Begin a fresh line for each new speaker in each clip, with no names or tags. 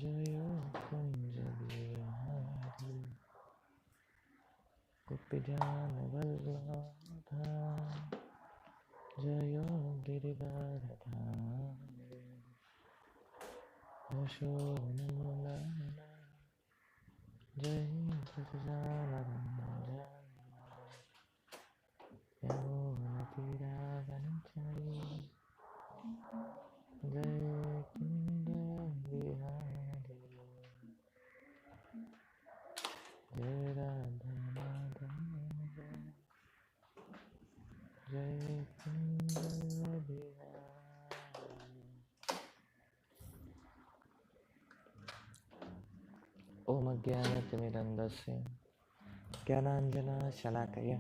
जयो कुंज बिहारी गोपीजनवल्लभा जयो गिरिवरधारी यशोवर्णन जय सच्चिदानंद यमुनातीरावनचारी जय कुंज बिहारी जय राधा माधव जय कुंज बिहारी। ओम अज्ञानतिमिरन्धस्य ज्ञानाञ्जनशलाकया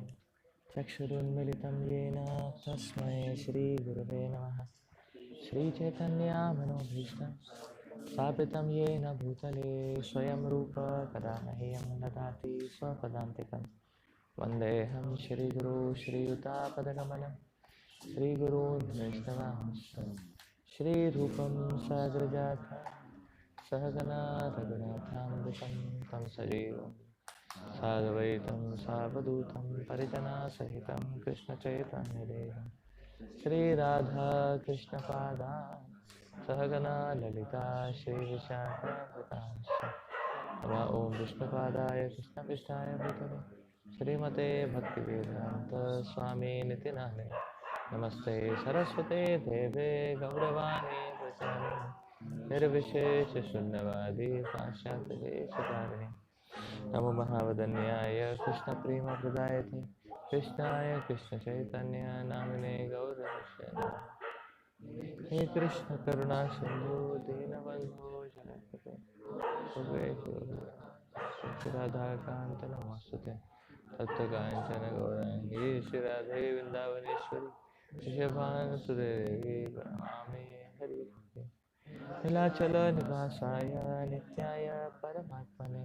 चक्षुरुन्मिलितं येन तस्मै श्रीगुरवे नमः। श्रीचैतन्यमनोभीष्टं स्थापितं येन भूतले स्वयं रूप कदा मह्यं ददाति स्वपदान्तिकं। वन्देऽहं श्रीगुरो श्रीयुतापदकमलं श्रीगुरून् वैष्णवांश्च श्रीरूपं साग्रजातं सहगना रघुनाथामृतं तं सजीवं साद्वैतं सावधूतं परिजनसहितं कृष्णचैतन्यदेवं श्रीराधा कृष्णपादान् सहगना ललिता श्रीविशाखान्वितांश्च नमः। ॐ विष्णुपादाय कृष्णपृष्ठाय भूतले श्रीमते भक्तिवेदान्त स्वामिनिति नामिने नमस्ते सरस्वते देवे गौरवाणी प्रचारिणे निर्विशेषशून्यवादी पाश्चात्यदेशतारिणे नमो महावदन्याय कृष्णप्रेमप्रदायते कृष्णाय कृष्णचैतन्य नामिने गौरवस्य हे कृष्ण करुणा सिंधु दीनबंधु जगत्पते राधाकांत नमोस्तुते तप्तकांचन गौरांगी श्री राधे वृंदावनेश्वरी ऋषभानुसुदेवी प्रणमामि हरि नीलाचल निवासाय नित्याय परमात्मने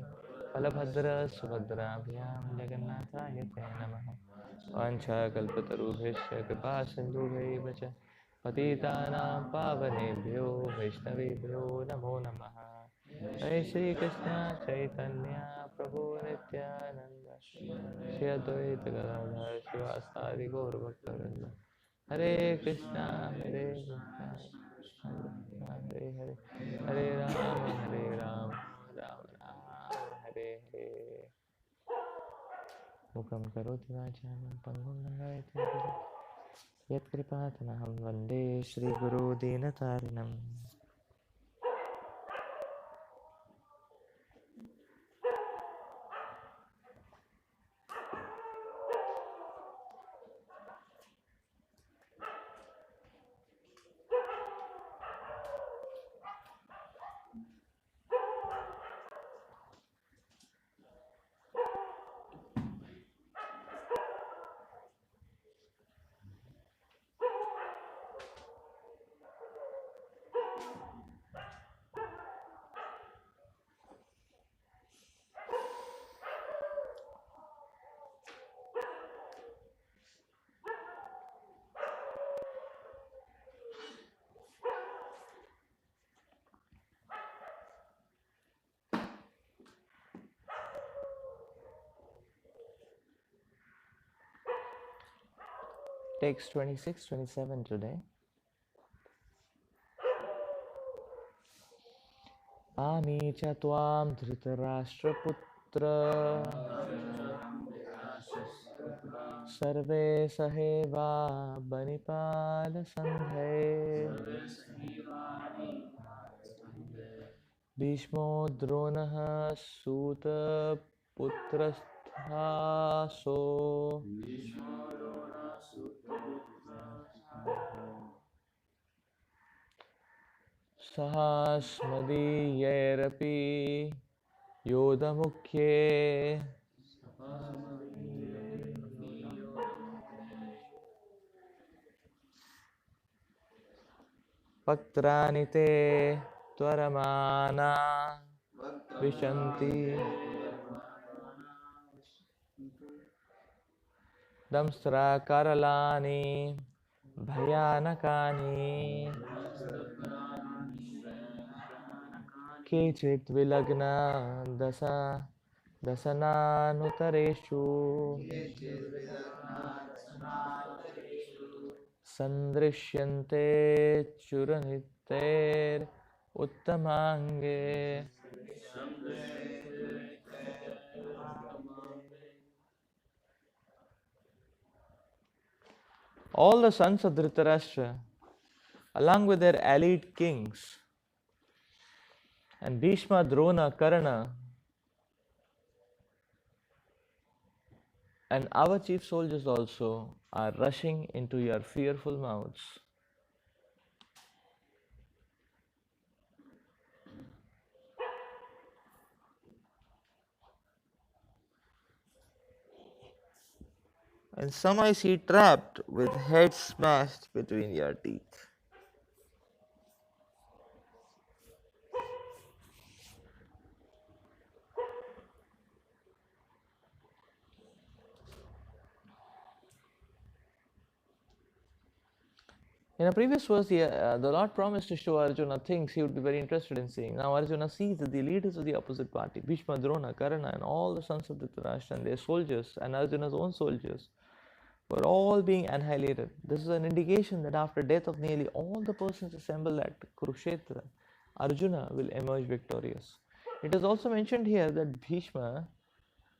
बलभद्र सुभद्राभ्यां जगन्नाथाय ते नमः। वाञ्छाकल्पतरुभ्यश्च कृपा सिन्धुभैव च पतितानां पावनेभ्यो वैष्णवेभ्यो नमो नमः। जय श्रीकृष्ण चैतन्य प्रभु नित्यानंद श्री अद्वैत गदाधर शिवासादि गौरभक्तवृंद हरे कृष्णा हरे हरे हरे राम राम राम हरे हरे। मुखं करोति वाचालं पङ्गुं लङ्घयति गिरिं यत्कृपातमहं वन्दे श्रीगुरो दीनतारिणम्। Text 26-27 today. Ami cha tvam dhritarashtraputra sarve saheva banipala sandhe Bhishmo dronaha suta putrastha Haso Sahasmadiyerapi Yodamukhe Paktrani te Twaramana Vishanti Damstra Karalani Bhayanakani Kechit Vilagna Dasananutareshu Sandrishyante Churaniter Uttamange. All the sons of Dhritarashtra, along with their allied kings, and Bhishma, Drona, Karna, and our chief soldiers also are rushing into your fearful mouths. And some I see trapped with heads smashed between your teeth. In a previous verse, the Lord promised to show Arjuna things he would be very interested in seeing. Now Arjuna sees that the leaders of the opposite party, Bhishma, Drona, Karna, and all the sons of Dhritarashtra and their soldiers, and Arjuna's own soldiers, were all being annihilated. This is an indication that after death of nearly all the persons assembled at Kurukshetra, Arjuna will emerge victorious. It is also mentioned here that Bhishma,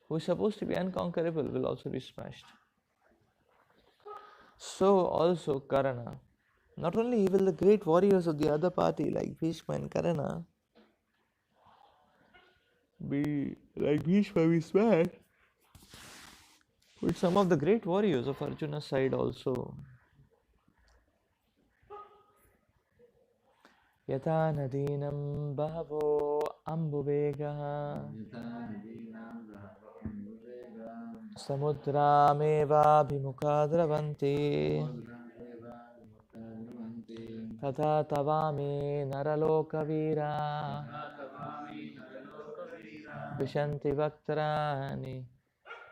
who is supposed to be unconquerable, will also be smashed. So also Karna. Not only will the great warriors of the other party like Bhishma and Karna be smashed, but some of the great warriors of Arjuna's side also. Yata nadinam bahavo ambuvegah samudrameva bhimuka dravanti tata tavami naralokavira vishanti vaktarani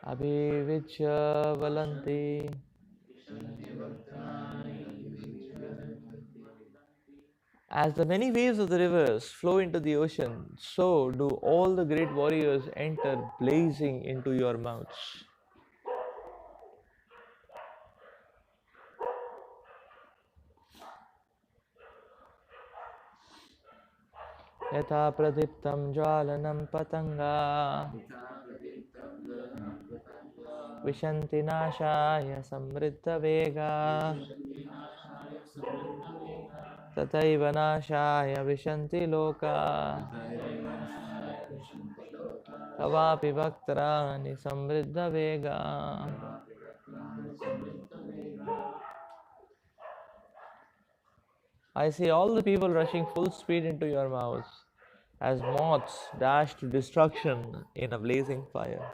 abhivijya valanti. As the many waves of the rivers flow into the ocean, so do all the great warriors enter blazing into your mouths. Yatha pradiptam jwalanam patanga vishanti nashaya samriddha vega tataiva nashaya vishanti loka tavapi bhaktarani samriddha vega. I see all the people rushing full speed into your mouths as moths dash to destruction in a blazing fire.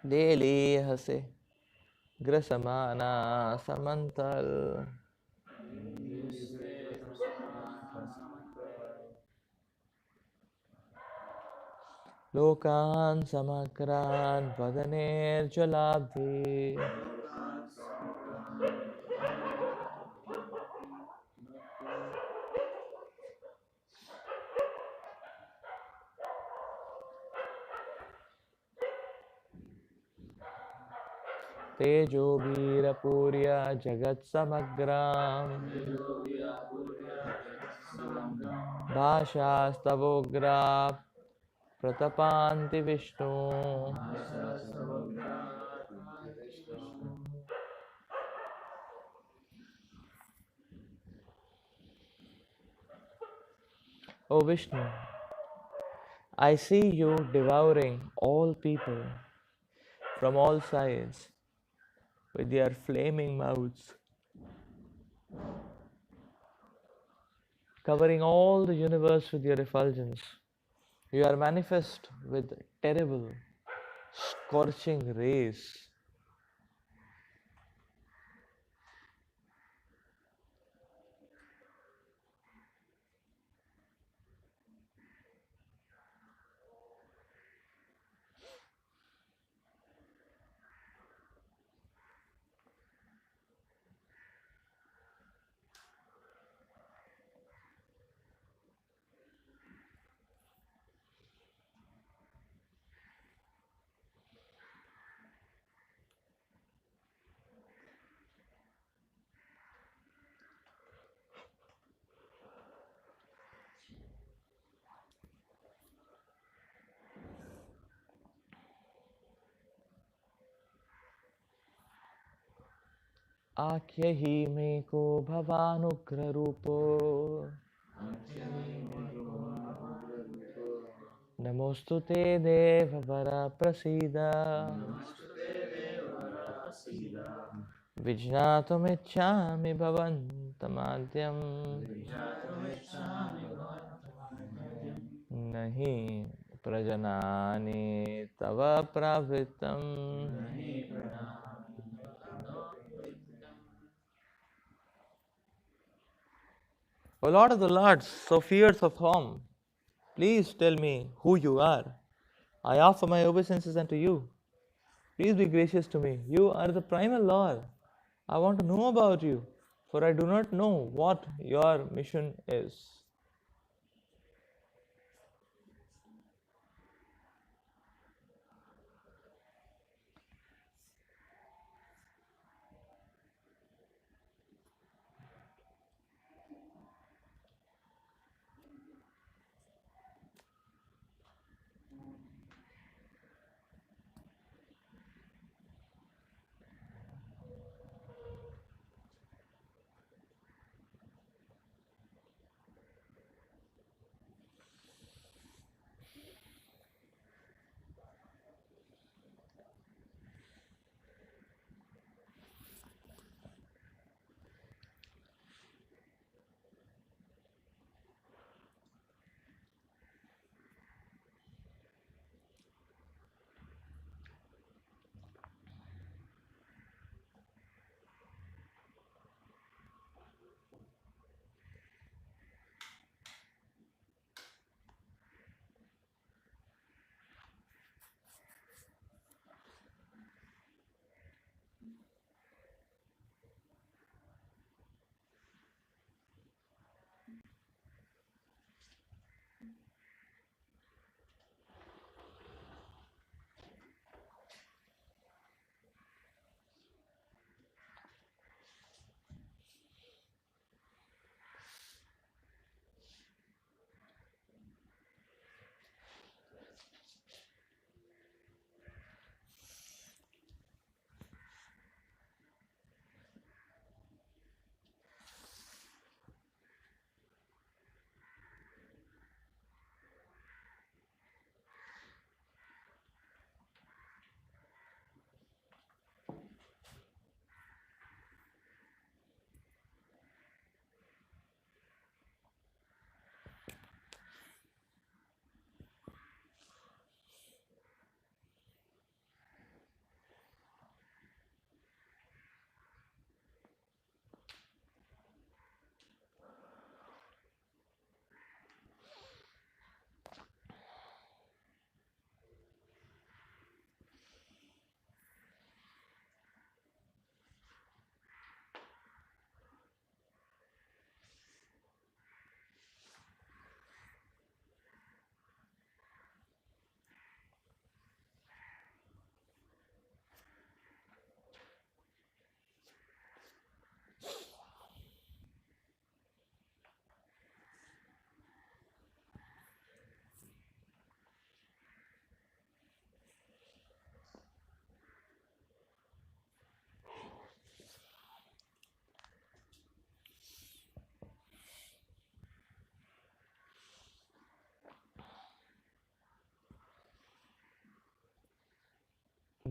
Daily hase grasamana samantal lokan samakran vadaner jalabhi. तेजो वीरपूर्य जगत्समग्राम भाषास्तवोग्रा प्रतपान्ति Vishnu O Vishnu, I see you devouring all people from all sides with your flaming mouths, covering all the universe with your effulgence. You are manifest with terrible, scorching rays. आख्यहि मे को भवानुग्ररूपो नमोऽस्तु ते देववर प्रसीद विज्ञातुमिच्छामि भवन्तमाद्यं न हि प्रजनानि तव प्रवृत्तम् O Lord of the Lords, so fierce of form, please tell me who you are. I offer my obeisances unto you. Please be gracious to me. You are the primal Lord. I want to know about you, for I do not know what your mission is.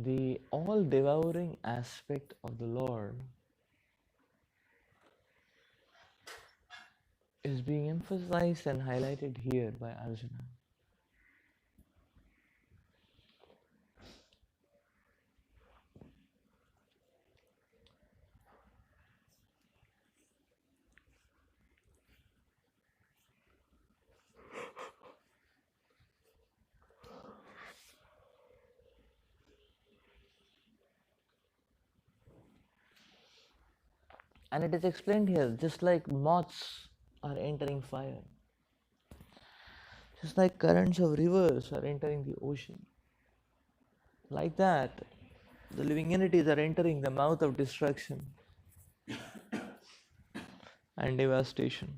the all devouring aspect of the Lord is being emphasized and highlighted here by Arjuna. And it is explained here, just like moths are entering fire, just like currents of rivers are entering the ocean, like that, the living entities are entering the mouth of destruction and devastation.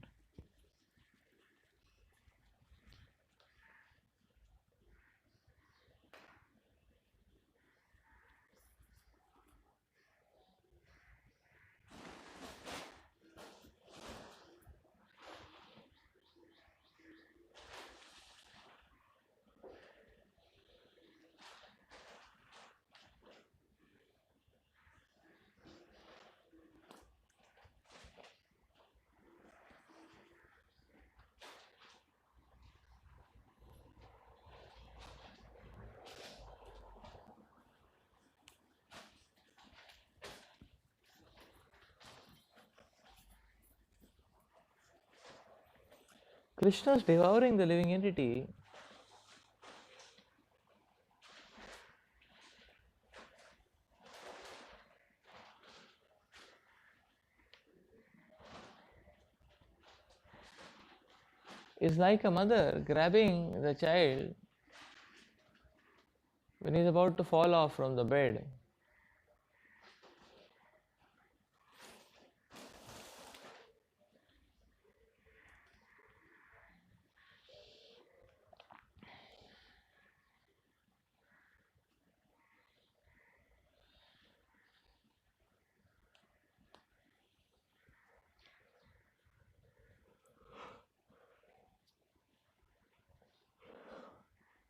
Krishna is devouring the living entity is like a mother grabbing the child when he is about to fall off from the bed.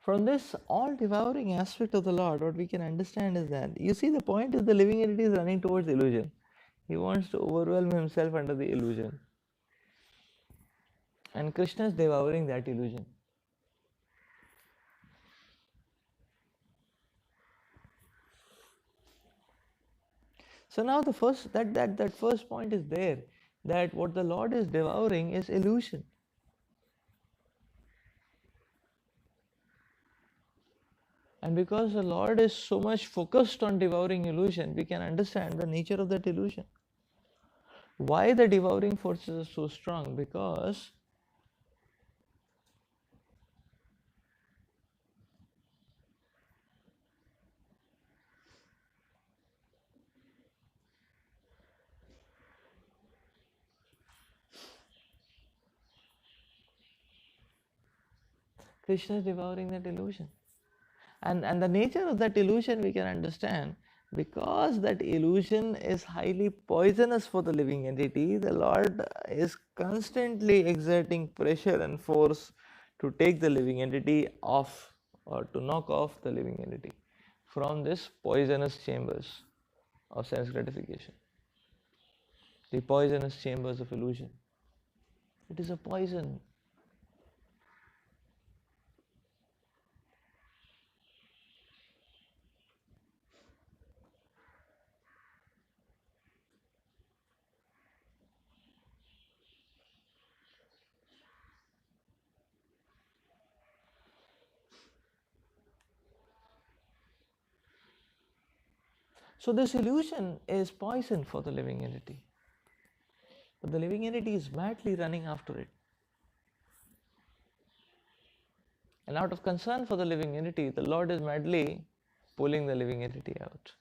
From this all devouring aspect of the Lord, what we can understand is that, you see, the point is the living entity is running towards illusion. He wants to overwhelm himself under the illusion. And Krishna is devouring that illusion. So now the first that first point is there, that what the Lord is devouring is illusion. And because the Lord is so much focused on devouring illusion, we can understand the nature of that illusion. Why the devouring forces are so strong? Because Krishna is devouring that illusion. And the nature of that illusion we can understand, because that illusion is highly poisonous for the living entity. The Lord is constantly exerting pressure and force to take the living entity off, or to knock off the living entity from this poisonous chambers of sense gratification, the poisonous chambers of illusion. It is a poison. So this illusion is poison for the living entity. But the living entity is madly running after it. And out of concern for the living entity, the Lord is madly pulling the living entity out.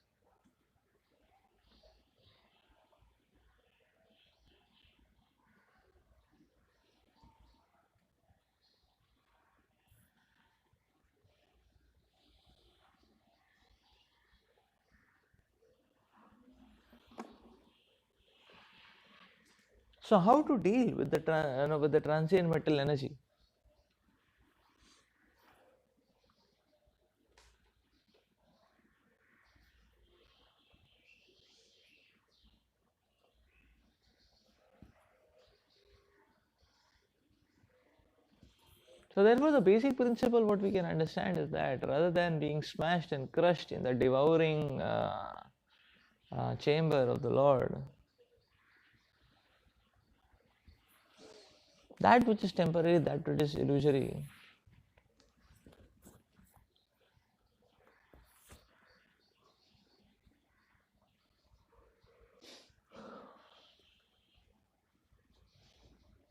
So how to deal with the transient metal energy? So therefore the basic principle what we can understand is that rather than being smashed and crushed in the devouring chamber of the Lord, that which is temporary, that which is illusory,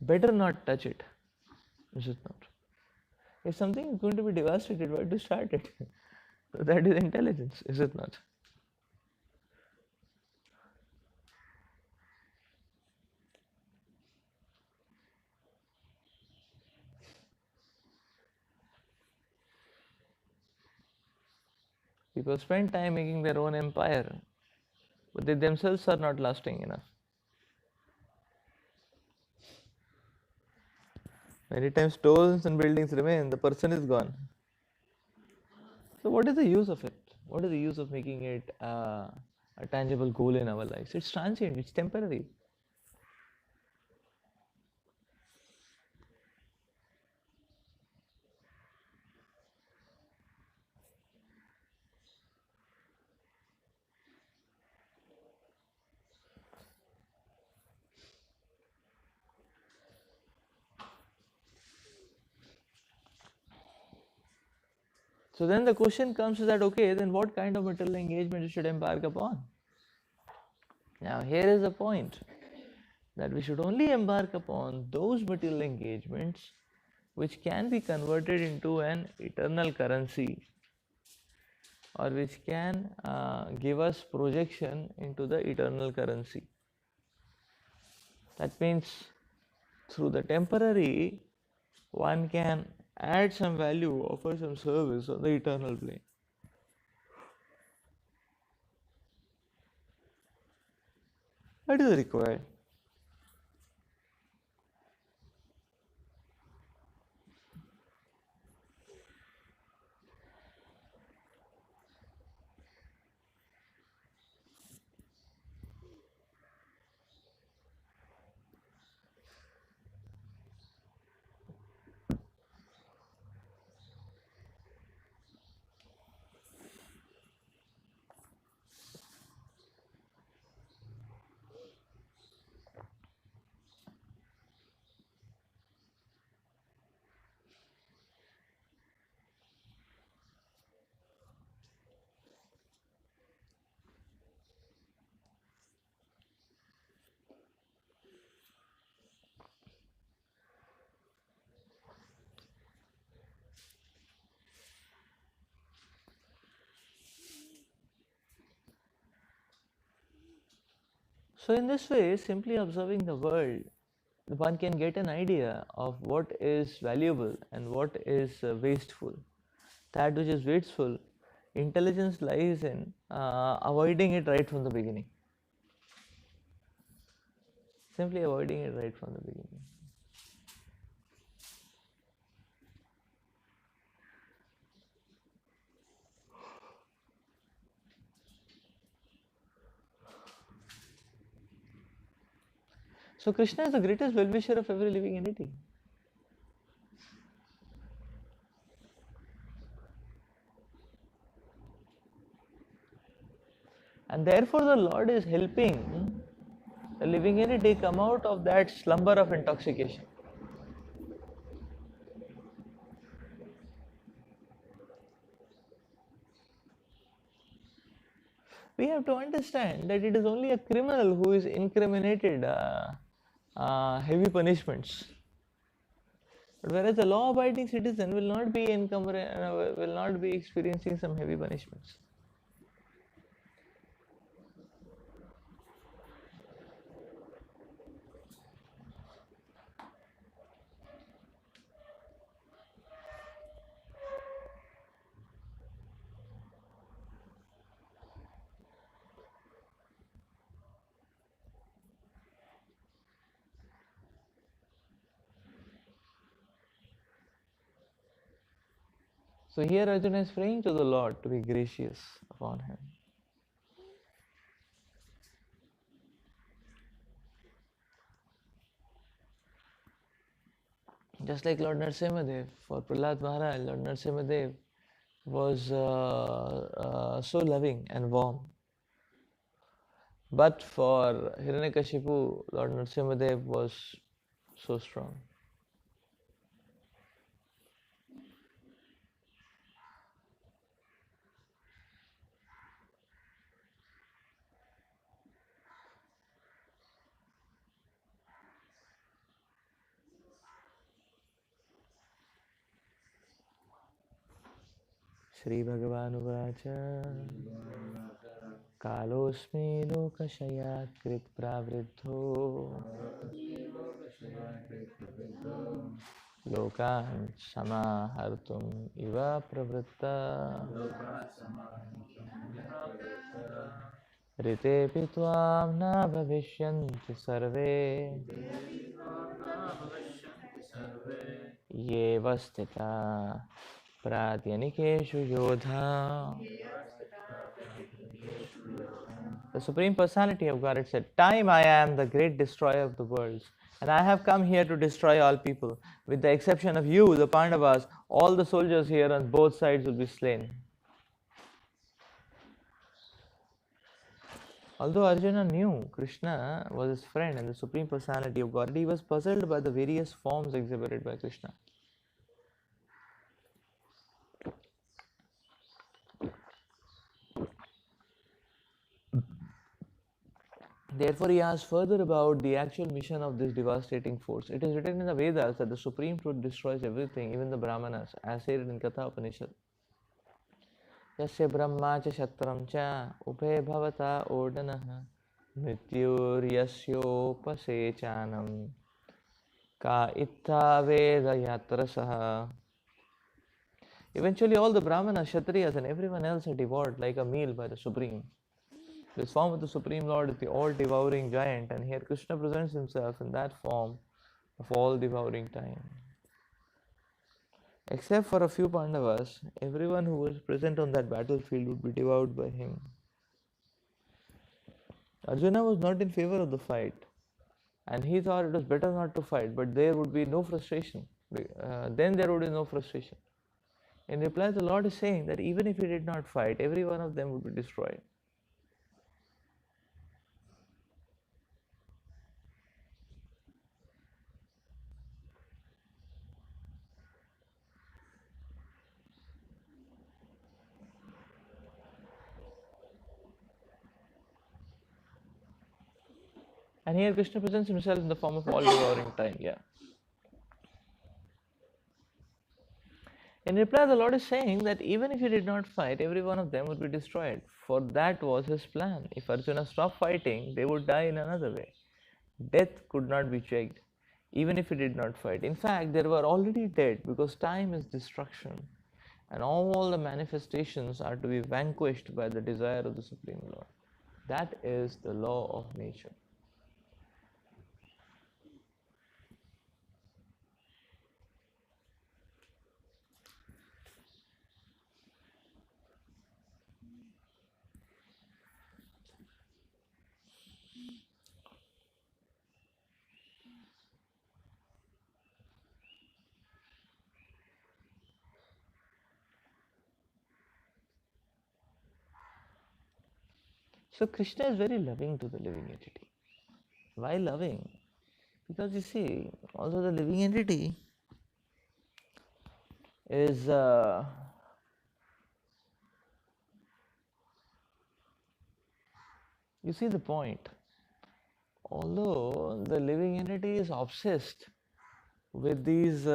better not touch it, is it not? If something is going to be devastated, why to start it? So that is intelligence, is it not? People spend time making their own empire, but they themselves are not lasting enough. Many times stones and buildings remain, the person is gone. So what is the use of it? What is the use of making it a tangible goal in our lives? It's transient, it's temporary. So then the question comes is that okay, then what kind of material engagement should embark upon? Now here is the point that we should only embark upon those material engagements which can be converted into an eternal currency or which can give us projection into the eternal currency. That means through the temporary one can add some value, offer some service on the eternal plane. That is required. So in this way, simply observing the world, one can get an idea of what is valuable and what is wasteful. That which is wasteful, intelligence lies in avoiding it right from the beginning. Simply avoiding it right from the beginning. So Krishna is the greatest well-wisher of every living entity. And therefore the Lord is helping the living entity come out of that slumber of intoxication. We have to understand that it is only a criminal who is incriminated heavy punishments. But whereas a law-abiding citizen will not be will not be experiencing some heavy punishments. So here Arjuna is praying to the Lord to be gracious upon him. Just like Lord Narasimhadev, for Prahlad Maharaj, Lord Narasimhadev was so loving and warm. But for Hiranyakashipu, Lord Narasimhadev was so strong. Shri Bhagavanuvacha Kalosmi lokashayat krit pravriddho lokan samahartum iva pravritta ritepi tvam na bhavishyanti sarve ye vastita pradyanikeshu yodha. The Supreme Personality of Godhead said, "Time I am the great destroyer of the worlds, and I have come here to destroy all people. With the exception of you, the Pandavas, all the soldiers here on both sides will be slain." Although Arjuna knew Krishna was his friend and the Supreme Personality of Godhead, he was puzzled by the various forms exhibited by Krishna. Therefore, he asked further about the actual mission of this devastating force. It is written in the Vedas that the Supreme Truth destroys everything, even the Brahmanas, as stated in Katha Upanishad. Yasya brahma cha shatram cha ubhe bhavata odanah mrityuryasyopasecanam ka itta veda yatrasaha. Eventually, all the Brahmanas, Kshatriyas, and everyone else are devoured like a meal by the Supreme. This form of the Supreme Lord is the all-devouring giant, and here Krishna presents himself in that form of all-devouring time. Except for a few Pandavas, everyone who was present on that battlefield would be devoured by him. Arjuna was not in favor of the fight, and he thought it was better not to fight, but there would be no frustration. Then there would be no frustration. In reply, the Lord is saying that even if he did not fight, every one of them would be destroyed. And here Krishna presents himself in the form of all-devouring time. Yeah. In reply, the Lord is saying that even if he did not fight, every one of them would be destroyed. For that was his plan. If Arjuna stopped fighting, they would die in another way. Death could not be checked, even if he did not fight. In fact, they were already dead because time is destruction, and all the manifestations are to be vanquished by the desire of the Supreme Lord. That is the law of nature. So Krishna is very loving to the living entity. Why loving? Because you see, although the living entity is you see the point. Although the living entity is obsessed with these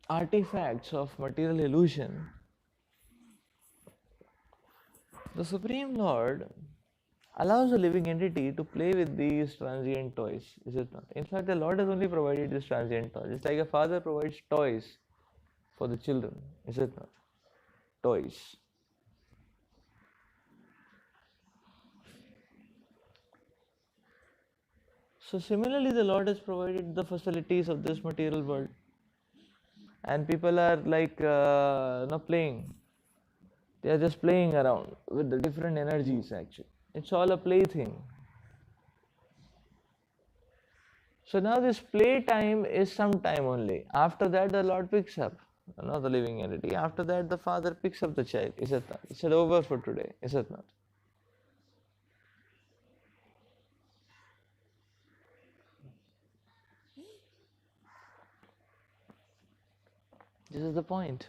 artifacts of material illusion, the Supreme Lord allows the living entity to play with these transient toys, is it not? In fact, the Lord has only provided these transient toys. It's like a father provides toys for the children, is it not? Toys. So similarly, the Lord has provided the facilities of this material world, and people are like not playing. They are just playing around with the different energies. Actually, it's all a plaything. So now this play time is some time only. After that the Lord picks up, the living entity. After that the Father picks up the child. Is it not? It's over for today. Is it not? This is the point.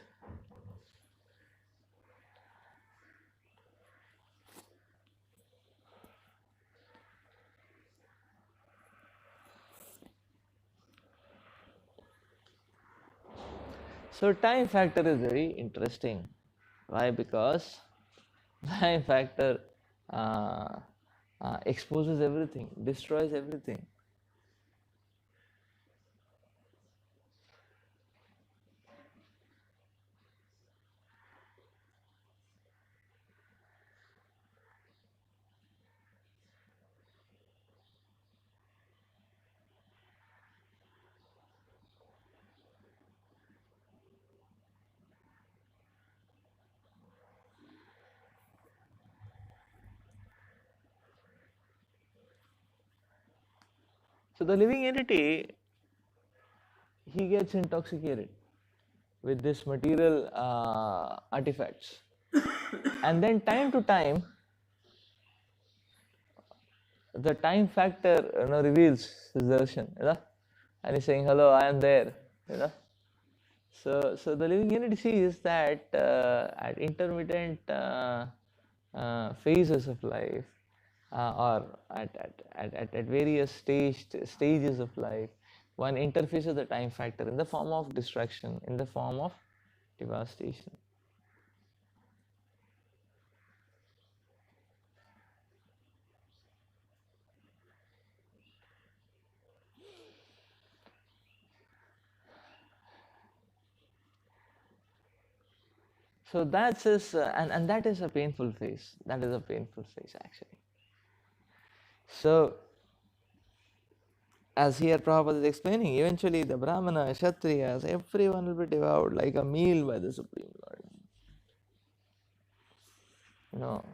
So time factor is very interesting. Why? Because time factor uh, exposes everything, destroys everything. So the living entity, he gets intoxicated with this material artifacts, and then time to time the time factor reveals his darshan, and he's saying, hello, I am there, so the living entity sees that at intermittent phases of life, or at various stages of life, one interfaces the time factor in the form of destruction, in the form of devastation. So that's his, and that is a painful phase. That is a painful phase actually. So, as here Prabhupada is explaining, eventually the Brahmana, Kshatriyas, everyone will be devoured like a meal by the Supreme Lord. No.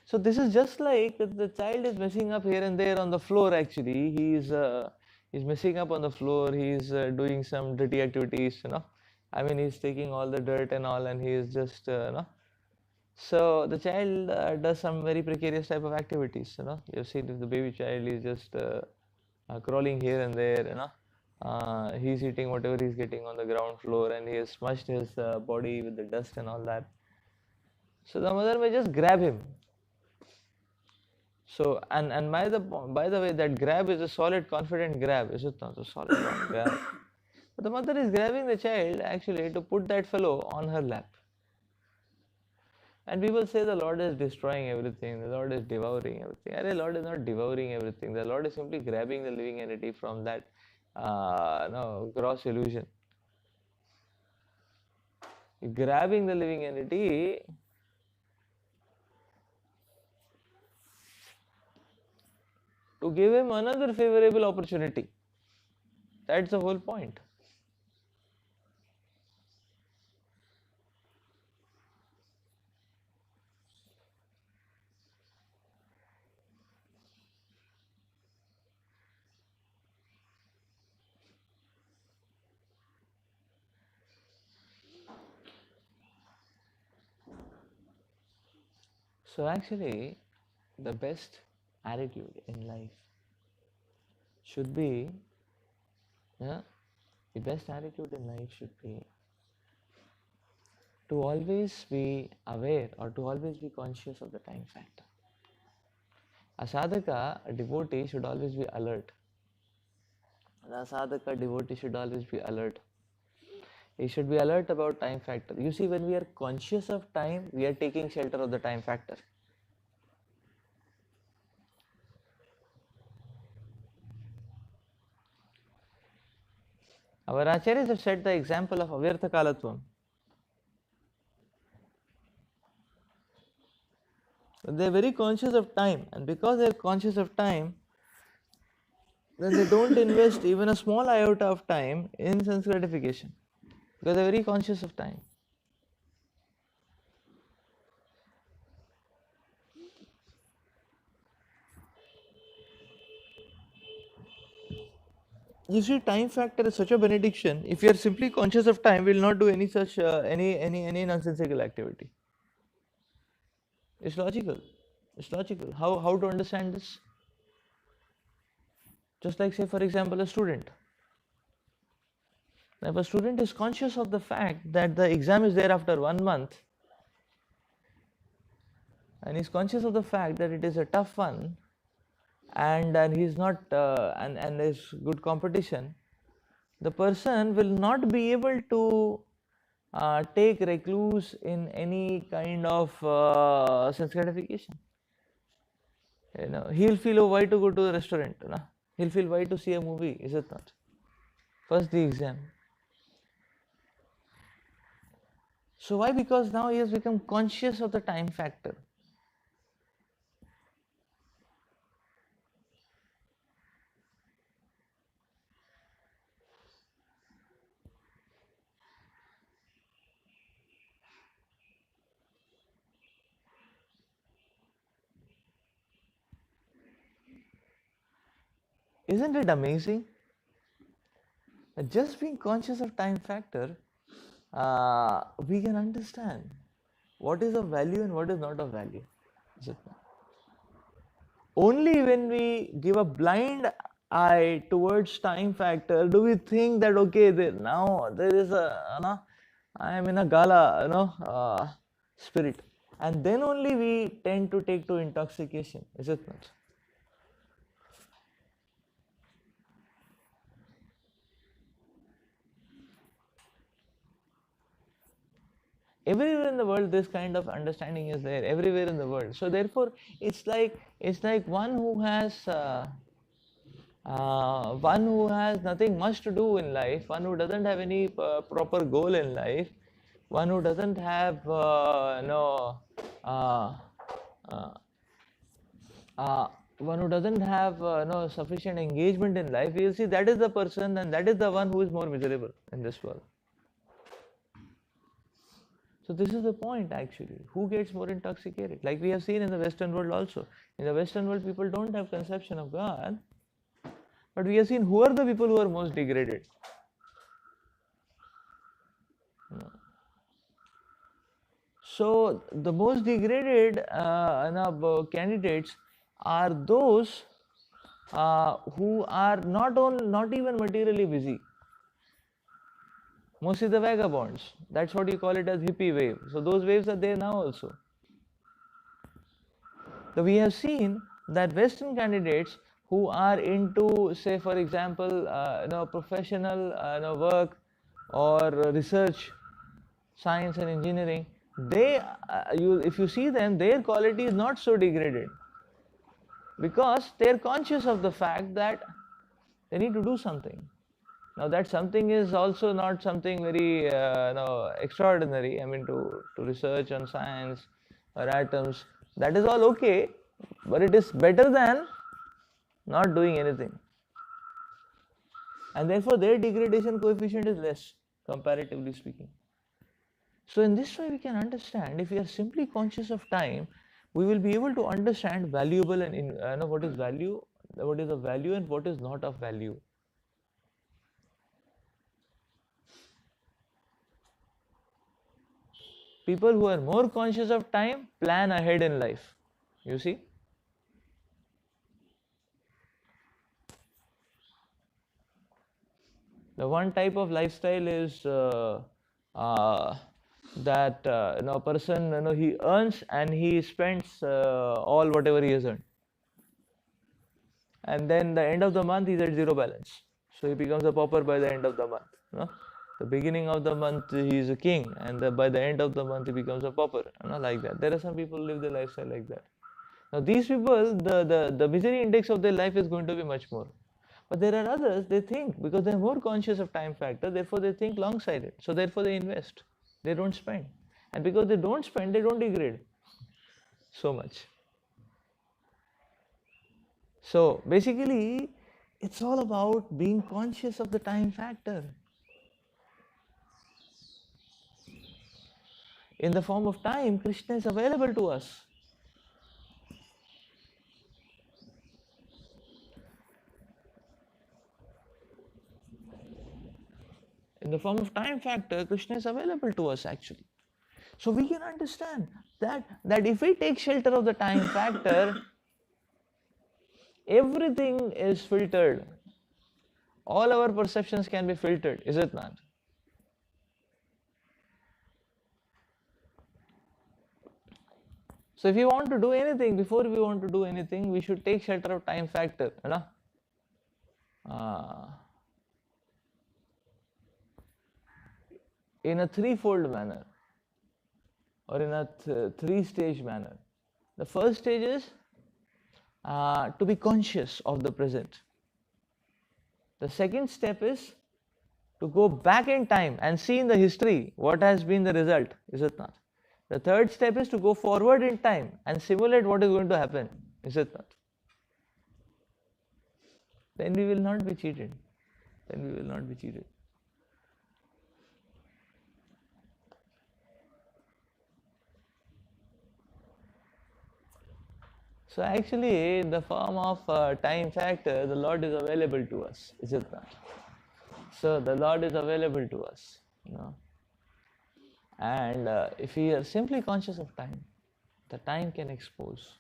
So this is just like the child is messing up here and there on the floor actually. He's messing up on the floor, he's doing some dirty activities, I mean, he's taking all the dirt and all, and he is just, So the child does some very precarious type of activities, You've seen if the baby child is just crawling here and there, he's eating whatever he's getting on the ground floor, and he has smudged his body with the dust and all that. So the mother may just grab him. So and by the way, that grab is a solid, confident grab, is it not? A solid grab. But the mother is grabbing the child actually to put that fellow on her lap. And people say the Lord is destroying everything, the Lord is devouring everything. The Lord is not devouring everything. The Lord is simply grabbing the living entity from that gross illusion. Grabbing the living entity to give him another favorable opportunity. That's the whole point. So actually, the best attitude in life should be, the best attitude in life should be to always be aware or to always be conscious of the time factor. A sadhaka, a devotee should always be alert. A sadhaka, devotee should always be alert. He should be alert about time factor. You see, when we are conscious of time, we are taking shelter of the time factor. Our acharyas have set the example of avyartha kalatvam. They are very conscious of time, and because they are conscious of time, then they don't invest even a small iota of time in sense gratification, because they are very conscious of time. You see, time factor is such a benediction. If you are simply conscious of time, we will not do any such any nonsensical activity. It's logical. It's logical. How to understand this? Just like, say, for example, a student. Now, if a student is conscious of the fact that the exam is there after 1 month, and is conscious of the fact that it is a tough one, and he's not and there's good competition, the person will not be able to take recluse in any kind of sense gratification. He'll feel, oh, why to go to the restaurant? He'll feel, why to see a movie? Is it not? First the exam. So why? Because now he has become conscious of the time factor. Isn't it amazing? Just being conscious of time factor, we can understand what is of value and what is not of value. Is it not? Only when we give a blind eye towards time factor do we think that, okay, now there is I am in a gala, spirit, and then only we tend to take to intoxication. Is it not? Everywhere in the world this kind of understanding is there, everywhere in the world. So therefore it's like one who has nothing much to do in life, one who doesn't have any proper goal in life, one who doesn't have no uh, uh, one who doesn't have no sufficient engagement in life. You'll see that is the person, and that is the one who is more miserable in this world. So this is the point actually. Who gets more intoxicated? Like we have seen in the Western world also. In the Western world, people don't have conception of God, but we have seen who are the people who are most degraded. So the most degraded candidates are those who are not even materially busy. Mostly the vagabonds. That's what you call it as hippie wave. So those waves are there now also. So we have seen that Western candidates who are into, say, for example, professional work or research, science and engineering, if you see them, their quality is not so degraded because they are conscious of the fact that they need to do something. Now that something is also not something very extraordinary. I mean, to research on science or atoms, that is all okay, but it is better than not doing anything. And therefore their degradation coefficient is less, comparatively speaking. So in this way we can understand, if we are simply conscious of time, we will be able to understand valuable and what is value, what is of value and what is not of value. People who are more conscious of time plan ahead in life. You see? The one type of lifestyle is that a person, he earns and he spends all whatever he has earned, and then the end of the month he's at zero balance, so he becomes a pauper by the end of the month. The beginning of the month he's a king, and by the end of the month he becomes a pauper. Like that. There are some people who live their lifestyle like that. Now these people, the misery index of their life is going to be much more. But there are others, they think, because they're more conscious of time factor, therefore they think long-sighted. So therefore they invest. They don't spend. And because they don't spend, they don't degrade so much. So basically, it's all about being conscious of the time factor. In the form of time, Krishna is available to us. in the form of time factor, Krishna is available to us actually. So we can understand that if we take shelter of the time factor, everything is filtered. All our perceptions can be filtered, is it not? So if you want to do anything, before we want to do anything, we should take shelter of time factor, you know? In a threefold manner or in a three-stage manner. The first stage is to be conscious of the present. The second step is to go back in time and see in the history what has been the result, is it not? The third step is to go forward in time and simulate what is going to happen, is it not? Then we will not be cheated. Then we will not be cheated. So actually, in the form of time factor, the Lord is available to us, is it not? So the Lord is available to us, you know. And if we are simply conscious of time, the time can expose.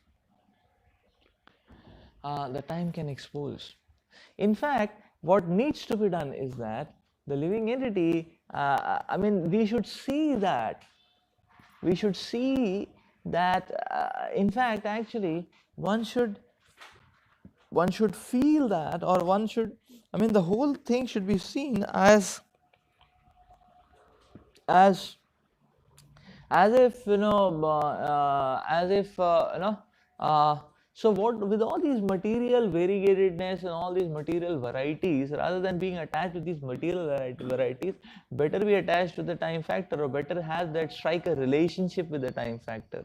The time can expose. In fact, what needs to be done is that the living entity, I mean, we should see that. We should see that, in fact, actually, one should feel that, or one should, I mean, the whole thing should be seen as if, you know, as if, you know, so what, with all these material variegatedness and all these material varieties, rather than being attached to these material varieties, better be attached to the time factor, or better have that, strike a relationship with the time factor.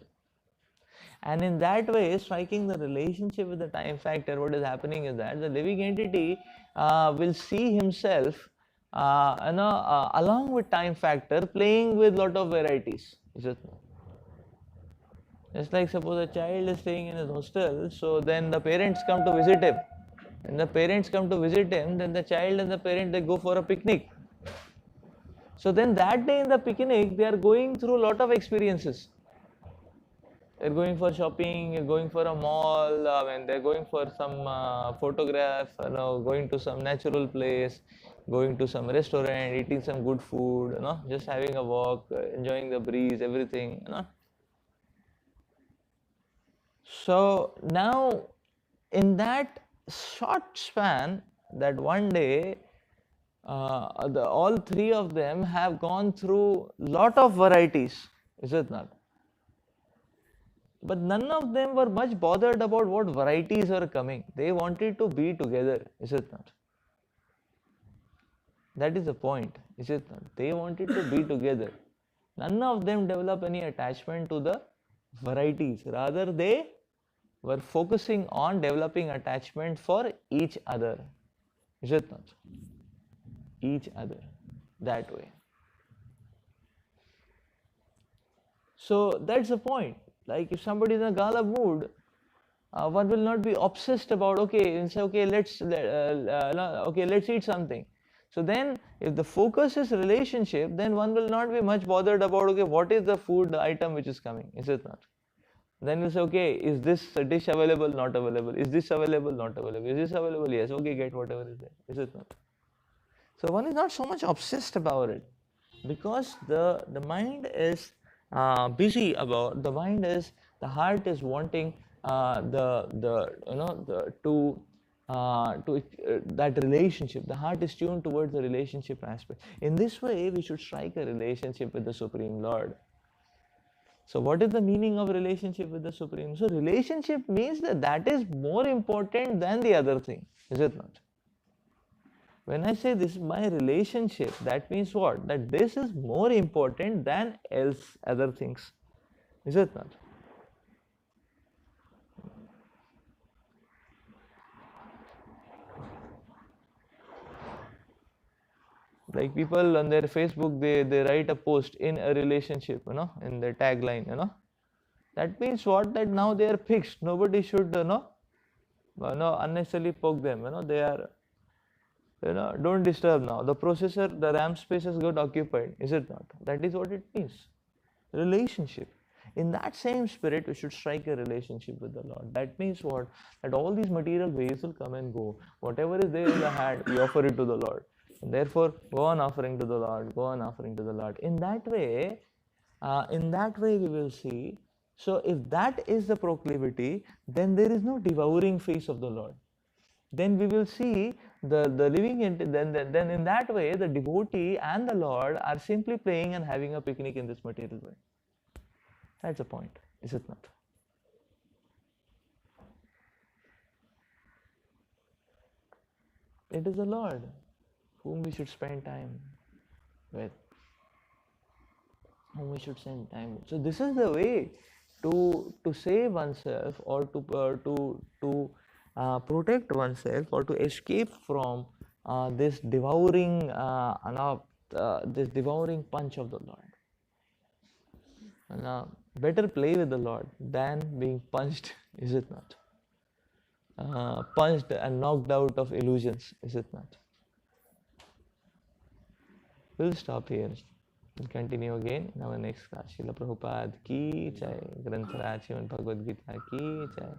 And in that way, striking the relationship with the time factor, what is happening is that the living entity will see himself, along with time factor, playing with lot of varieties. Is it? Just like suppose a child is staying in his hostel, so then the parents come to visit him. When the parents come to visit him, then the child and the parent, they go for a picnic. So then that day in the picnic, they are going through a lot of experiences. They're going for shopping, going for a mall, when they're going for some photograph, you know, going to some natural place, going to some restaurant, eating some good food, you know, just having a walk, enjoying the breeze, everything, you know. So now, in that short span, that one day, all three of them have gone through lot of varieties, is it not? But none of them were much bothered about what varieties were coming. They wanted to be together, is it not? That is the point, is it not? They wanted to be together. None of them developed any attachment to the varieties. Rather, they were focusing on developing attachment for each other, is it not? Each other, that way. So that's the point. Like if somebody is in a gala mood, one will not be obsessed about, okay, and say, okay, let's eat something. So then, if the focus is relationship, then one will not be much bothered about, okay, what is the food item which is coming, is it not? Then you say, okay, is this dish available, not available? Is this available, not available? Is this available? Yes, okay, get whatever is there, is it not? So one is not so much obsessed about it, because the mind is busy about, the heart is wanting that relationship. The heart is tuned towards the relationship aspect. In this way, we should strike a relationship with the Supreme Lord. So what is the meaning of relationship with the Supreme? So relationship means that is more important than the other thing, is it not? When I say this is my relationship, that means what? That this is more important than other things, is it not? Like people on their Facebook, they write a post, in a relationship, you know, in their tagline, you know. That means what? That now they are fixed. Nobody should, unnecessarily poke them, you know. They are Don't disturb now. The processor, the RAM space has got occupied, is it not? That is what it means. Relationship. In that same spirit, we should strike a relationship with the Lord. That means what? That all these material ways will come and go. Whatever is there in the hand, we offer it to the Lord. And therefore, go on offering to the Lord, go on offering to the Lord. In that way, we will see. So, if that is the proclivity, then there is no devouring face of the Lord. Then we will see the living then in that way the devotee and the Lord are simply playing and having a picnic in this material world. That's the point, is it not? It is the Lord whom we should spend time with, whom we should spend time with. So this is the way to save oneself, or to protect oneself, or to escape from this devouring this devouring punch of the Lord. And better play with the Lord than being punched, is it not? Punched and knocked out of illusions, is it not? We'll stop here. We'll continue again in our next class. Srila Prabhupada ki jai. Granth Raj Srimad Bhagavad Gita ki jai.